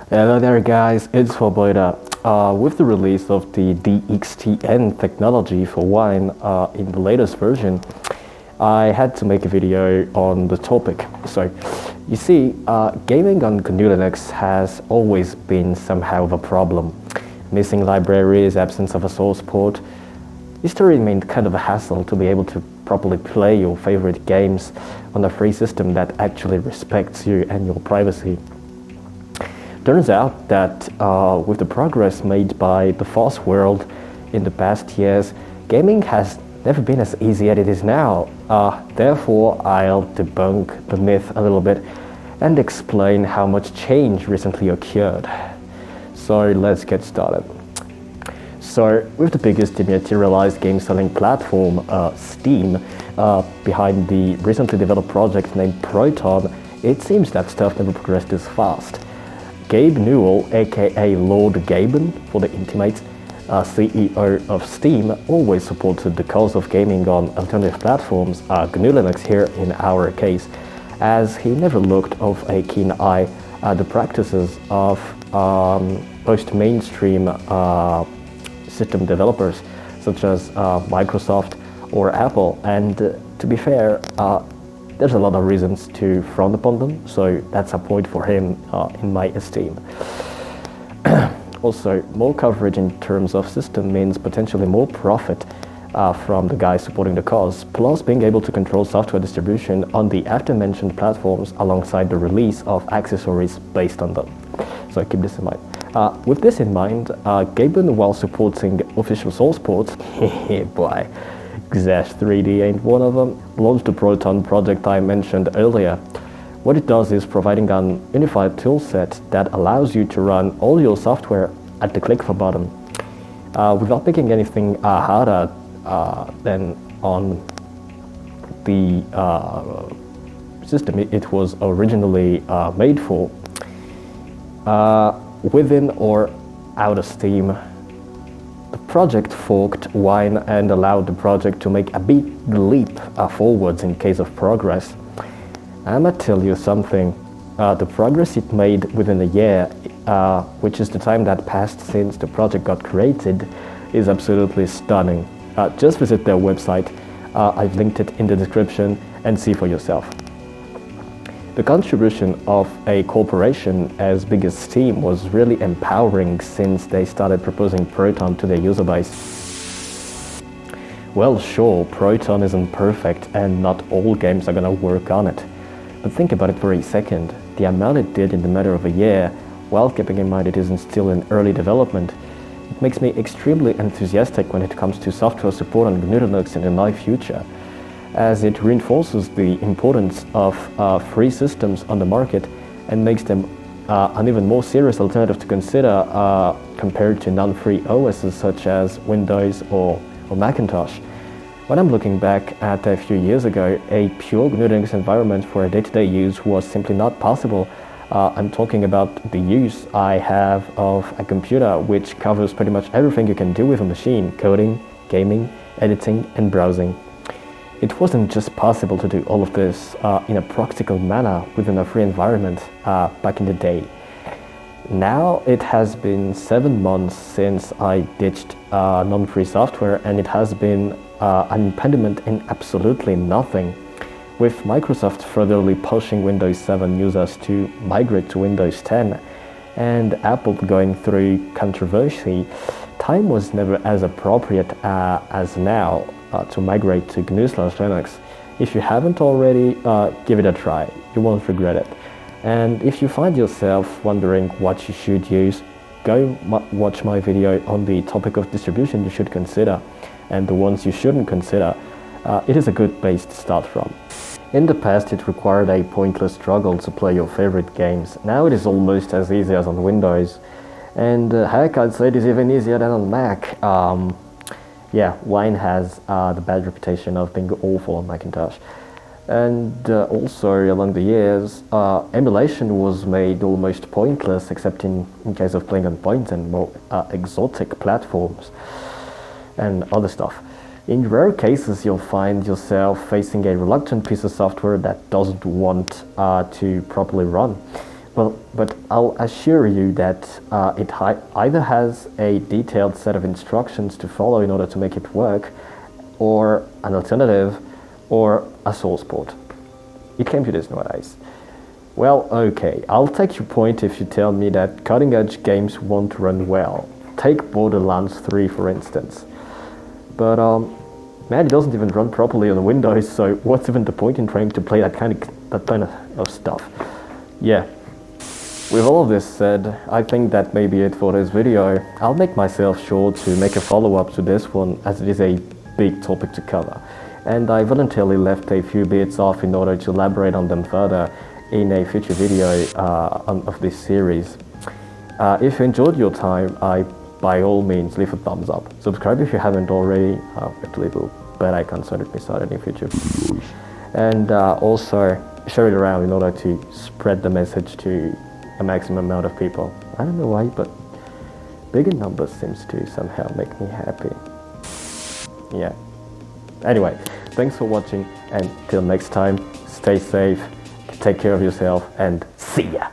Hello there guys, it's Beirut. With the release of the DXTN technology for wine in the latest version, I had to make a video on the topic. So, you see, gaming on GNU+Linux has always been somehow of a problem. Missing libraries, absence of a source port. History remained kind of a hassle to be able to properly play your favorite games on a free system that actually respects you and your privacy. Turns out that with the progress made by the fast world in the past years, gaming has never been as easy as it is now. Therefore, I'll debunk the myth a little bit and explain how much change recently occurred. So let's get started. So, with the biggest dematerialized game selling platform, Steam, behind the recently developed project named Proton, it seems that stuff never progressed this fast. Gabe Newell, aka Lord Gaben for the intimates, CEO of Steam, always supported the cause of gaming on alternative platforms, GNU+Linux here in our case, as he never looked of a keen eye at the practices of most mainstream system developers such as Microsoft or Apple, and to be fair, there's a lot of reasons to frown upon them, so that's a point for him in my esteem. Also, more coverage in terms of system means potentially more profit from the guys supporting the cause, plus being able to control software distribution on the after-mentioned platforms alongside the release of accessories based on them. So keep this in mind. With this in mind, Gaben, while supporting official source ports, boy, Xash 3D ain't one of them, launched the Proton project I mentioned earlier. What it does is providing an unified toolset that allows you to run all your software at the click of a button, without making anything harder than on the system it was originally made for. Within or out of Steam, the project forked Wine and allowed the project to make a big leap forwards in case of progress. I'ma tell you something, the progress it made within a year, which is the time that passed since the project got created, is absolutely stunning. Just visit their website, I've linked it in the description, and see for yourself. The contribution of a corporation as big as Steam was really empowering since they started proposing Proton to their user base. Well, sure, Proton isn't perfect and not all games are gonna work on it. But think about it for a second. The amount it did in the matter of a year, while keeping in mind it isn't still in early development, it makes me extremely enthusiastic when it comes to software support on GNU+Linux in the nigh future, as it reinforces the importance of free systems on the market and makes them an even more serious alternative to consider compared to non-free OSs such as Windows or Macintosh. When I'm looking back at a few years ago, a pure GNU+Linux environment for day-to-day use was simply not possible. I'm talking about the use I have of a computer which covers pretty much everything you can do with a machine: coding, gaming, editing, and browsing. It wasn't just possible to do all of this in a practical manner within a free environment back in the day. Now it has been 7 months since I ditched non-free software, and it has been an impediment in absolutely nothing. With Microsoft furtherly pushing Windows 7 users to migrate to Windows 10 and Apple going through controversy, time was never as appropriate as now to migrate to GNU+Linux. If you haven't already, give it a try. You won't regret it. And if you find yourself wondering what you should use, go watch my video on the topic of distribution you should consider and the ones you shouldn't consider. It is a good base to start from. In the past, it required a pointless struggle to play your favorite games. Now it is almost as easy as on Windows. And heck, I'd say it is even easier than on Mac. Yeah, Wine has the bad reputation of being awful on Macintosh. And also, along the years, emulation was made almost pointless, except in case of playing on points and more exotic platforms and other stuff. In rare cases, you'll find yourself facing a reluctant piece of software that doesn't want to properly run. Well, but I'll assure you that it either has a detailed set of instructions to follow in order to make it work, or an alternative, or a source port. It came to this nowadays. Well, okay, I'll take your point if you tell me that cutting-edge games won't run well. Take Borderlands 3 for instance. But man, it doesn't even run properly on Windows, so what's even the point in trying to play that kind of stuff? Yeah. With all of this said, I think that may be it for this video. I'll make myself sure to make a follow-up to this one, as it is a big topic to cover. And I voluntarily left a few bits off in order to elaborate on them further in a future video of this series. If you enjoyed your time, by all means leave a thumbs up. Subscribe if you haven't already, with the little bell icon so that you miss out any future. And also share it around in order to spread the message to a maximum amount of people. I don't know why, but bigger numbers seems to somehow make me happy. Yeah. Anyway, thanks for watching, and till next time, stay safe, take care of yourself, and see ya!